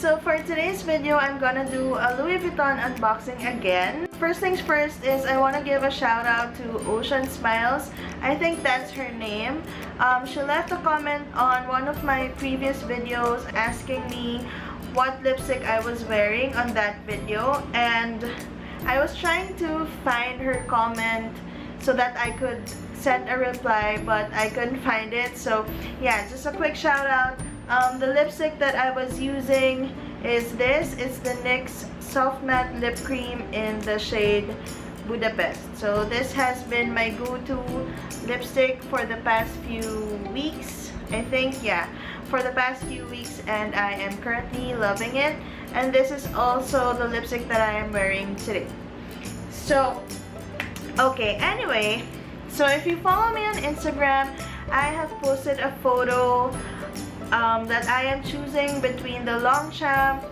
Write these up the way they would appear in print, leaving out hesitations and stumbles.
So for today's video, I'm gonna do a Louis Vuitton unboxing again. First things first is I want to give a shout out to Ocean Smiles. I think that's her name. She left a comment on one of my previous videos asking me what lipstick I was wearing on that video, and I was trying to find her comment so that I could send a reply, but I couldn't find it. So yeah, just a quick shout out. The lipstick that I was using is this. It's the NYX Soft Matte Lip Cream in the shade Budapest. So this has been my go-to lipstick for the past few weeks, I think. Yeah, for the past few weeks, and I am currently loving it. And this is also the lipstick that I am wearing today. So okay, anyway, so if you follow me on Instagram, I have posted a photo that I am choosing between the Longchamp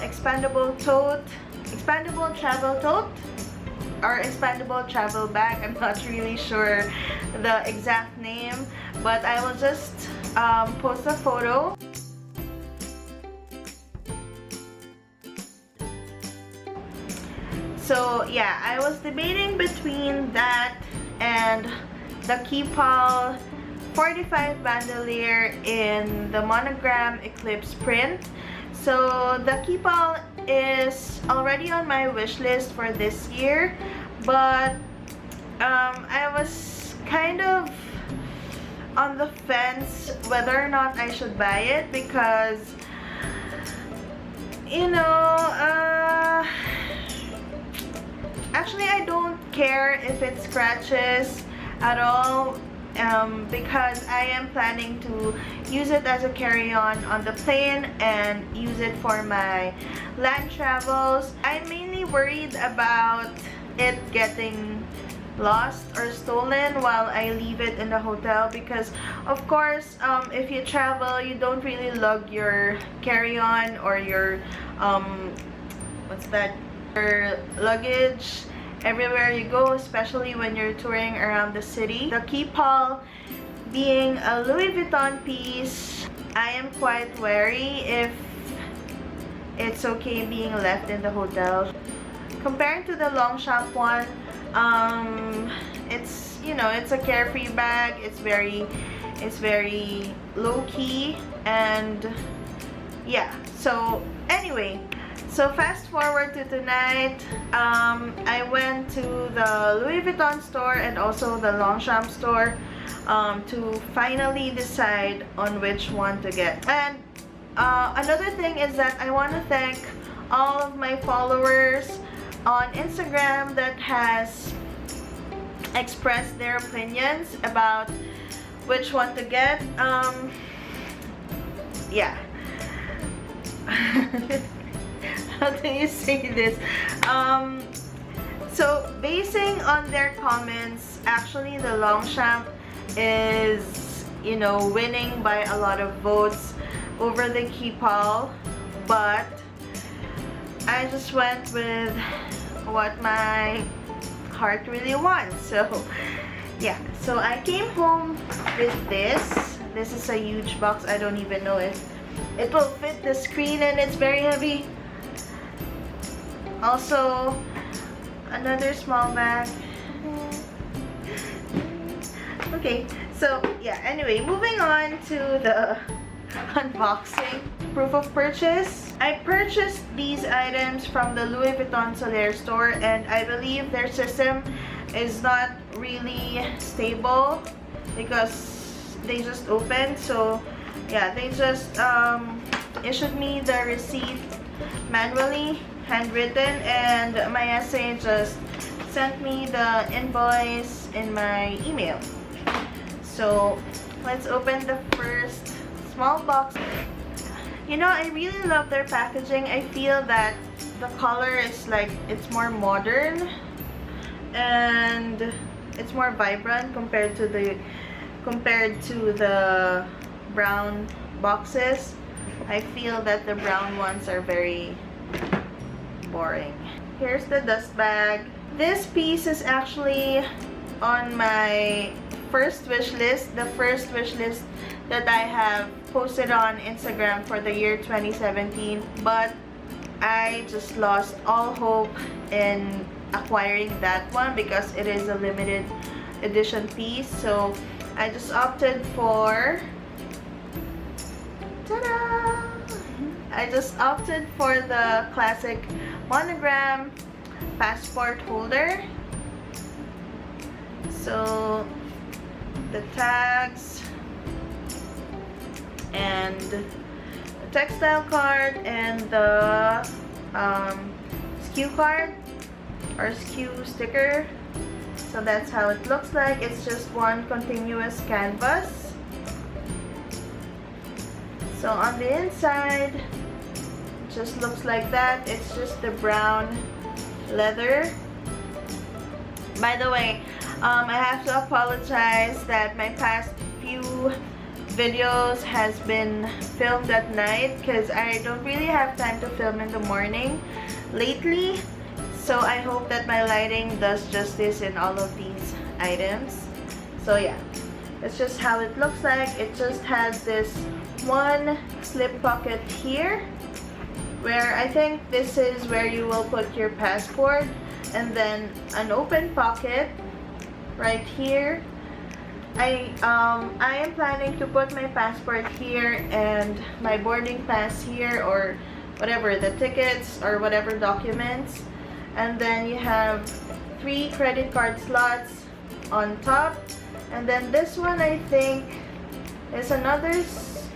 expandable travel tote, or expandable travel bag. I'm not really sure the exact name, but I will just post a photo. So yeah, I was debating between that and the Keepall 45 bandolier in the Monogram Eclipse print. So the Keepall is already on my wish list for this year, but I was kind of on the fence whether or not I should buy it, because you know, actually I don't care if it scratches at all, because I am planning to use it as a carry-on on the plane and use it for my land travels. I'm mainly worried about it getting lost or stolen while I leave it in the hotel, because of course if you travel, you don't really lug your carry-on or your your luggage everywhere you go, especially when you're touring around the city. The Keepall being a Louis Vuitton piece, I am quite wary if it's okay being left in the hotel. Comparing to the Longchamp one, it's, you know, it's a carefree bag. It's very low-key, and yeah. So anyway, so fast forward to tonight. I went to the Louis Vuitton store and also the Longchamp store to finally decide on which one to get. And another thing is that I want to thank all of my followers on Instagram that has expressed their opinions about which one to get. Yeah. How do you say this? So basing on their comments, actually the Longchamp is, you know, winning by a lot of votes over the Keepall, but I just went with what my heart really wants. So yeah, so I came home with this. This is a huge box. I don't even know if it will fit the screen, and it's very heavy. Also, another small bag. Okay, so yeah, anyway, moving on to the unboxing. Proof of purchase. I purchased these items from the Louis Vuitton Solaire store, and I believe their system is not really stable because they just opened. So yeah, they just issued me the receipt manually, handwritten, and my SA just sent me the invoice in my email. So let's open the first small box. You know, I really love their packaging. I feel that the color is like, it's more modern and it's more vibrant compared to the brown boxes. I feel that the brown ones are very boring. Here's the dust bag. This piece is actually on my first wish list, the first wish list that I have posted on Instagram for the year 2017, but I just lost all hope in acquiring that one because it is a limited edition piece. So I just opted for, ta-da! I just opted for the classic monogram passport holder. So the tags and the textile card and the SKU card or SKU sticker. So that's how it looks like. It's just one continuous canvas. So on the inside, it just looks like that. It's just the brown leather. By the way, I have to apologize that my past few videos has been filmed at night because I don't really have time to film in the morning lately. So I hope that my lighting does justice in all of these items. So yeah, that's just how it looks like. It just has this one slip pocket here, where I think this is where you will put your passport, and then an open pocket right here. I am planning to put my passport here and my boarding pass here, or whatever, the tickets or whatever documents. And then you have 3 credit card slots on top, and then this one I think is another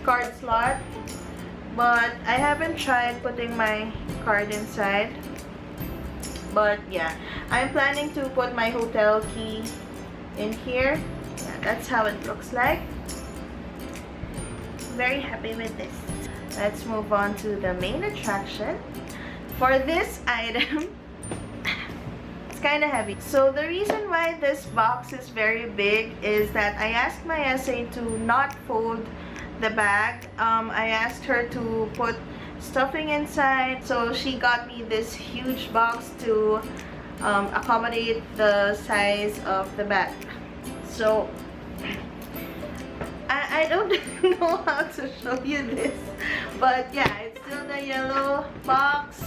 card slot, but I haven't tried putting my card inside. But yeah, I'm planning to put my hotel key in here. Yeah, that's how it looks like. Very happy with this. Let's move on to the main attraction. For this item, it's kind of heavy. So the reason why this box is very big is that I asked my essay to not fold the bag. I asked her to put stuffing inside, so she got me this huge box to accommodate the size of the bag. So I don't know how to show you this, but yeah, it's still the yellow box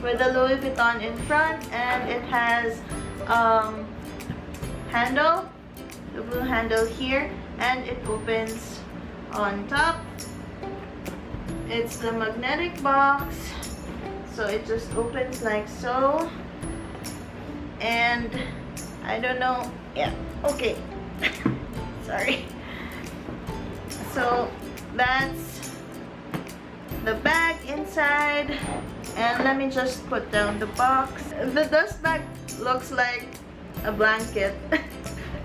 with the Louis Vuitton in front, and it has handle, the blue handle here, and it opens on top. It's the magnetic box, so it just opens like so. And I don't know, yeah, okay. Sorry. So that's the bag inside, and let me just put down the box. The dust bag looks like a blanket.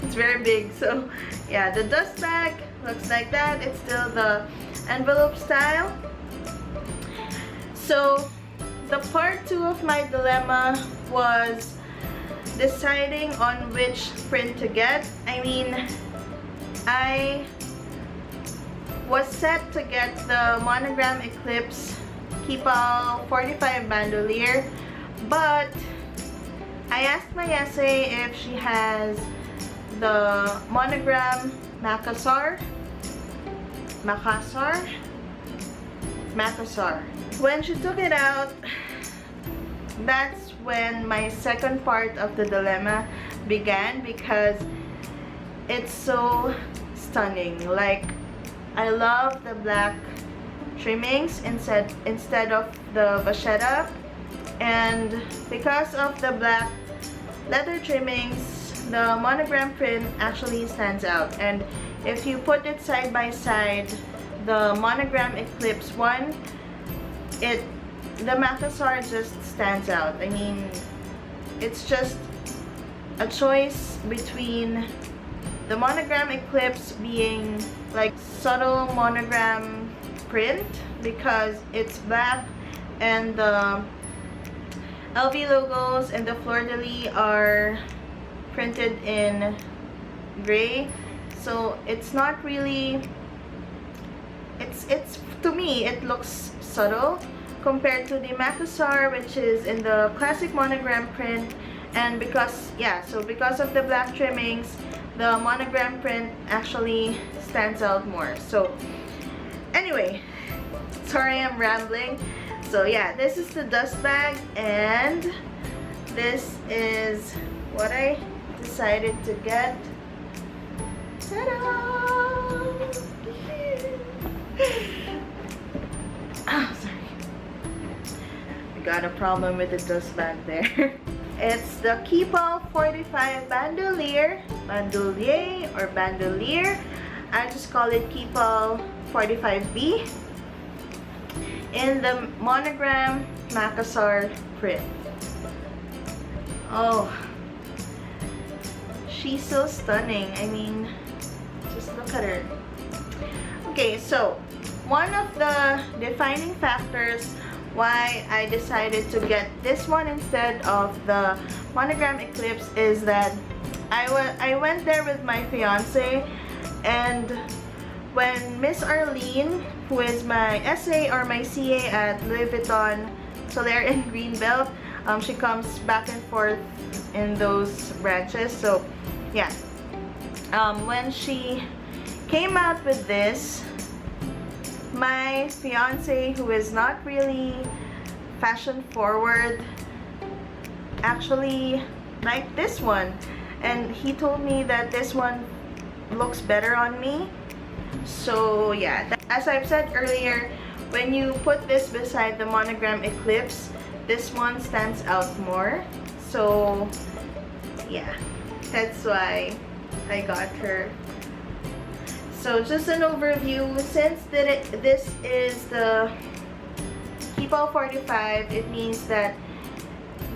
It's very big, so yeah, the dust bag looks like that. It's still the envelope style. So the part 2 of my dilemma was deciding on which print to get. I mean, I was set to get the Monogram Eclipse Keepall 45 bandolier, but I asked my essay if she has the Monogram Macassar. When she took it out, that's when my second part of the dilemma began, because it's so stunning. Like, I love the black trimmings instead of the vachetta, and because of the black leather trimmings, the monogram print actually stands out. And if you put it side by side, the Monogram Eclipse one, the Makassar just stands out. I mean, it's just a choice between the Monogram Eclipse being like subtle monogram print because it's black, and the LV logos and the fleur-de-lis are printed in gray, so it's not really, it's to me it looks subtle compared to the Macassar, which is in the classic monogram print. And because of the black trimmings, the monogram print actually stands out more. So Anyway, sorry I'm rambling. So yeah, this is the dust bag, and this is what I decided to get. Ta-da! Oh, sorry. I got a problem with the dust bag there. It's the Keepall 45 bandouliere, or bandouliere. I just call it Keepall 45B in the Monogram Macassar print. Oh, she's so stunning. I mean, just look at her. Okay, so one of the defining factors why I decided to get this one instead of the Monogram Eclipse is that I went there with my fiance, and when Miss Arlene, who is my SA or my CA at Louis Vuitton, so they're in Greenbelt, she comes back and forth in those branches. So yeah, when she came out with this, my fiance, who is not really fashion forward, actually liked this one, and he told me that this one looks better on me. So yeah, as I've said earlier, when you put this beside the Monogram Eclipse, this one stands out more. So yeah, that's why I got her. So just an overview, since this is the Keepall 45, it means that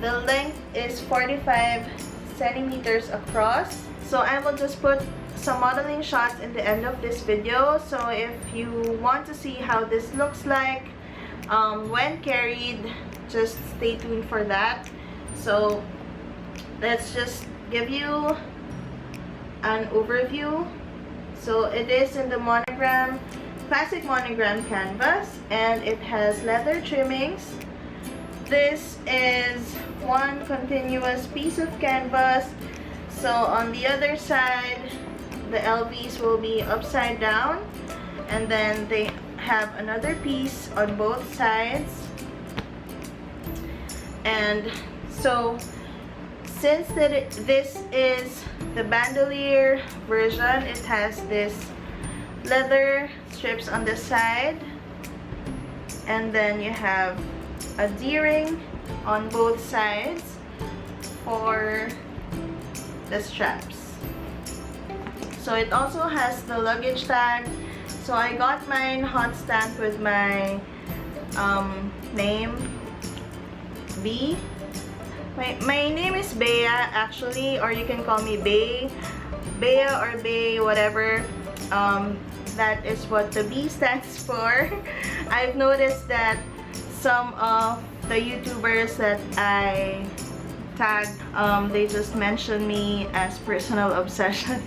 the length is 45 centimeters across. So I will just put some modeling shots in the end of this video. So if you want to see how this looks like when carried, just stay tuned for that. So let's just give you an overview. So it is in the monogram, classic monogram canvas, and it has leather trimmings. This is one continuous piece of canvas. So on the other side, the LVs will be upside down, and then they have another piece on both sides. And so since this is the bandouliere version, it has this leather strips on the side, and then you have a D-ring on both sides for the straps. So it also has the luggage tag. So I got mine hot stamped with my name, B. My name is Bea actually, or you can call me Bea or Bea, whatever. That is what the B stands for. I've noticed that some of the YouTubers that I tag, they just mention me as personal obsession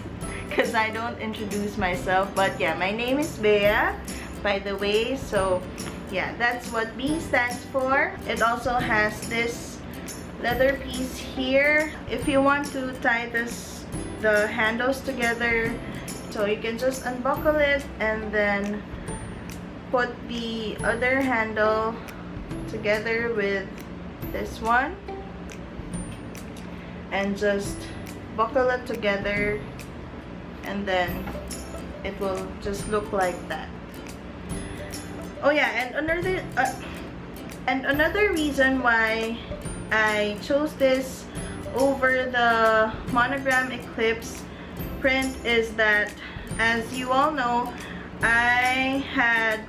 because I don't introduce myself. But yeah, my name is Bea, by the way. So yeah, that's what B stands for. It also has this leather piece here. If you want to tie the handles together, so you can just unbuckle it and then put the other handle together with this one and just buckle it together, and then it will just look like that. Oh yeah, and another reason why I chose this over the Monogram Eclipse print is that, as you all know, I had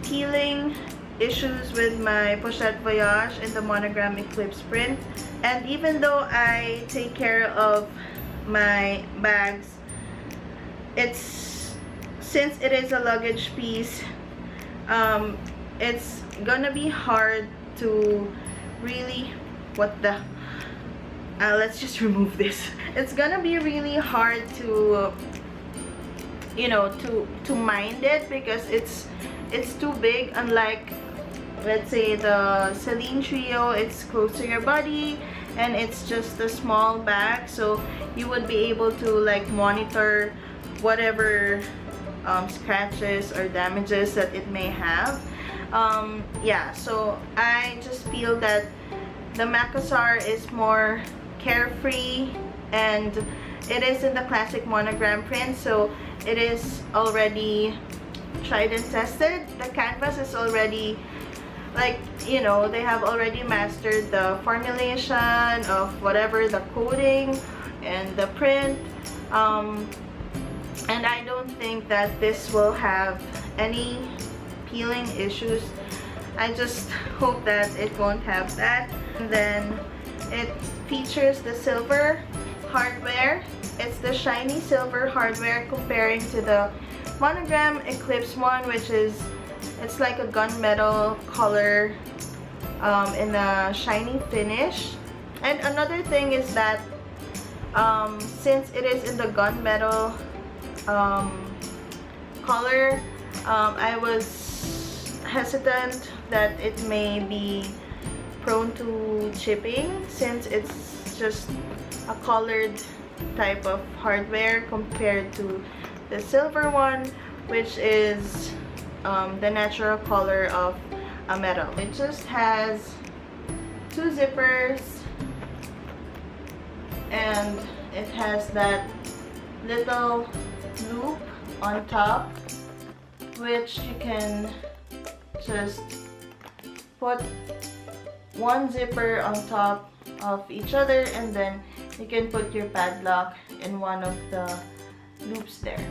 peeling issues with my pochette voyage in the Monogram Eclipse print, and even though I take care of my bags, since it is a luggage piece, it's gonna be hard to really, let's just remove this. It's gonna be really hard to, you know, to mind it, because it's too big. Unlike, let's say, the Celine Trio, it's close to your body and it's just a small bag, so you would be able to like monitor whatever scratches or damages that it may have. Yeah, so I just feel that the Macassar is more carefree, and it is in the classic monogram print, so it is already tried and tested. The canvas is already, like, you know, they have already mastered the formulation of whatever the coating and the print, and I don't think that this will have any peeling issues. I just hope that it won't have that. And then it features the silver hardware. It's the shiny silver hardware comparing to the Monogram Eclipse one, which is, it's like a gunmetal color in a shiny finish. And another thing is that since it is in the gunmetal color, I was hesitant that it may be prone to chipping, since it's just a colored type of hardware compared to the silver one, which is the natural color of a metal. It just has two zippers, and it has that little loop on top, which you can just put one zipper on top of each other, and then you can put your padlock in one of the loops there.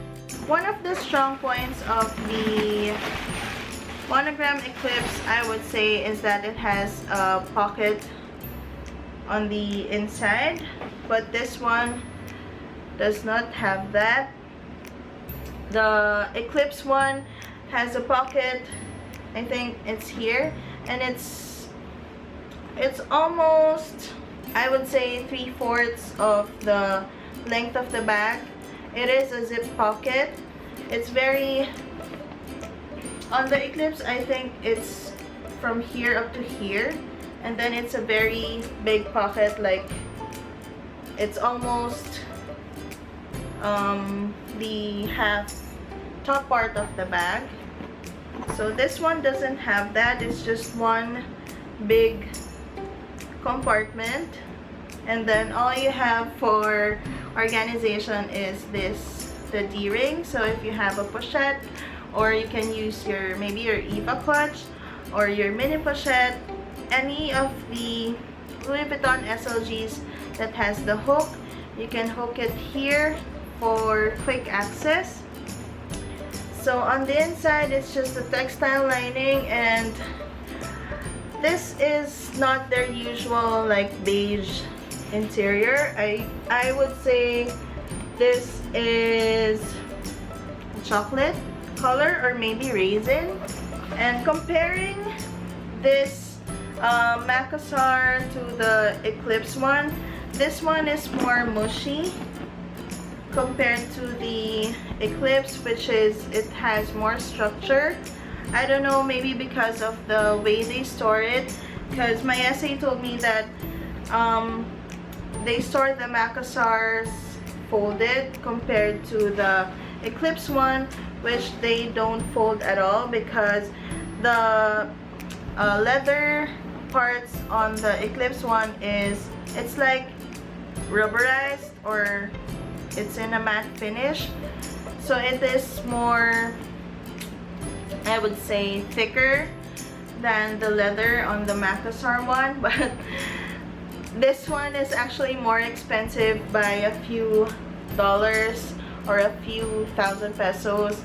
One of the strong points of the Monogram Eclipse, I would say, is that it has a pocket on the inside, but this one does not have that. The Eclipse one has a pocket, I think it's here, and it's almost, I would say, 3/4 of the length of the bag. It is a zip pocket. It's very, on the Eclipse, I think it's from here up to here, and then it's a very big pocket, like it's almost the top part of the bag. So this one doesn't have that. It's just one big compartment, and then all you have for organization is the D-ring. So if you have a pochette, or you can use your, maybe your Eva clutch or your mini pochette, any of the Louis Vuitton SLGs that has the hook, you can hook it here for quick access. So on the inside, it's just a textile lining, and this is not their usual like beige interior. I would say this is chocolate color or maybe raisin. And comparing this Macassar to the Eclipse one, this one is more mushy compared to the Eclipse, which is, it has more structure. I don't know, maybe because of the way they store it, because my essay told me that they store the Macassars folded compared to the Eclipse one, which they don't fold at all, because the leather parts on the Eclipse one is, it's like rubberized, or it's in a matte finish, so it is more, I would say, thicker than the leather on the Macassar one. But this one is actually more expensive by a few dollars or a few thousand pesos.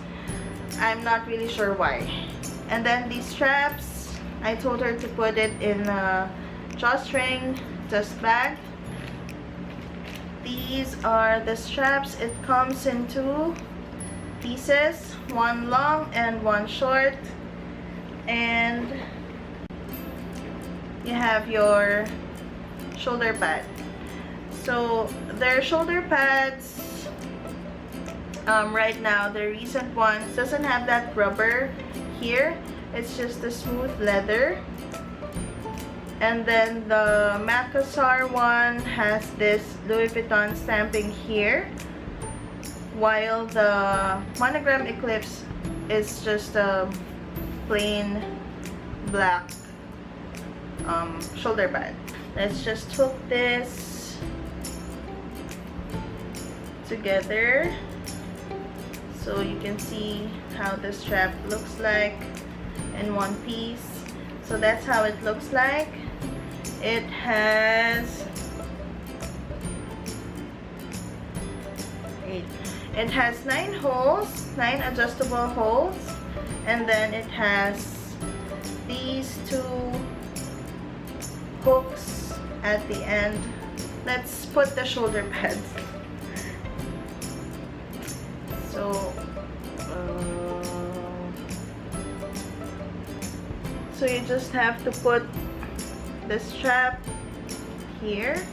I'm not really sure why. And then these straps, I told her to put it in a drawstring dust bag. These are the straps. It comes in two pieces, one long and one short, and you have your shoulder pad. So their shoulder pads, right now, the recent ones doesn't have that rubber here. It's just the smooth leather. And then the Macassar one has this Louis Vuitton stamping here, while the Monogram Eclipse is just a plain black shoulder pad. Let's just hook this together so you can see how the strap looks like in one piece. So that's how it looks like. It has 9 holes, 9 adjustable holes, and then it has these 2 hooks at the end. Let's put the shoulder pads. So you just have to put the strap here.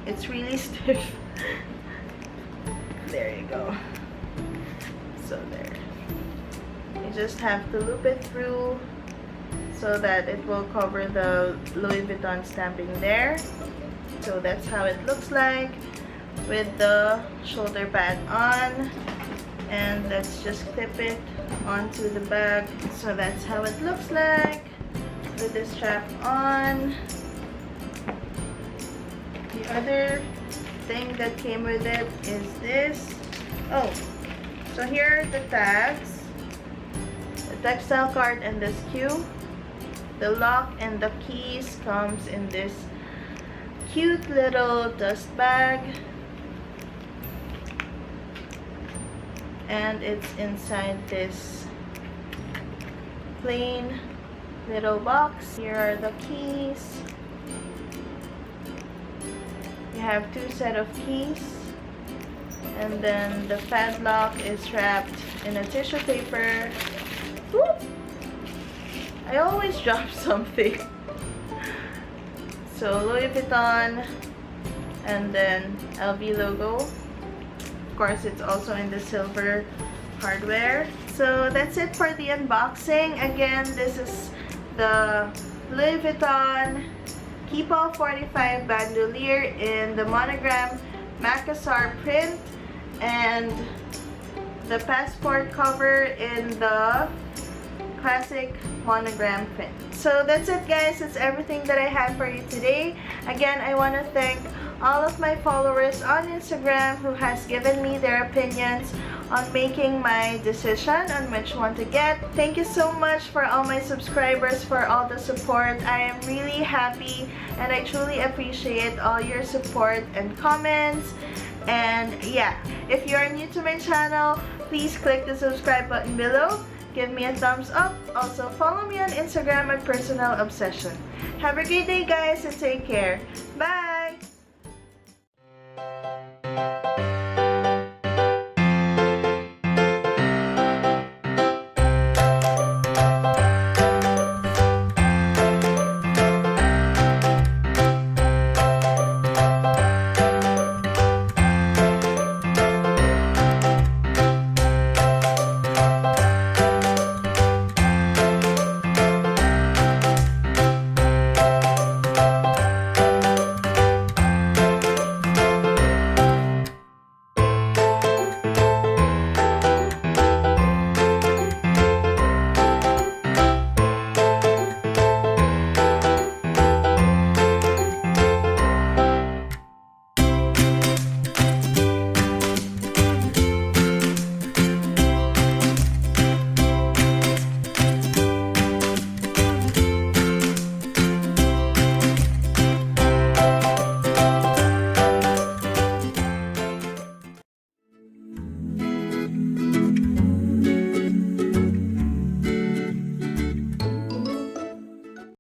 It's really stiff. There you go. So there. You just have to loop it through so that it will cover the Louis Vuitton stamping there. So that's how it looks like with the shoulder pad on. And let's just clip it onto the bag. So that's how it looks like with the strap on. The other thing that came with it is this. Oh, so here are the tags, the textile card and the SKU. The lock and the keys comes in this cute little dust bag, and it's inside this plain little box. Here are the keys. You have 2 sets of keys, and then the padlock is wrapped in a tissue paper. Whoop! I always drop something. So Louis Vuitton, and then LV logo. Of course, it's also in the silver hardware. So that's it for the unboxing. Again, this is the Louis Vuitton Keepall 45 bandolier in the Monogram Macassar print, and the passport cover in the classic monogram print. So that's it, guys. That's everything that I have for you today. Again, I want to thank all of my followers on Instagram who has given me their opinions on making my decision on which one to get. Thank you so much for all my subscribers, for all the support. I am really happy and I truly appreciate all your support and comments. And yeah, if you are new to my channel, please click the subscribe button below. Give me a thumbs up. Also, follow me on Instagram at Personal Obsession. Have a great day, guys, and take care. Bye!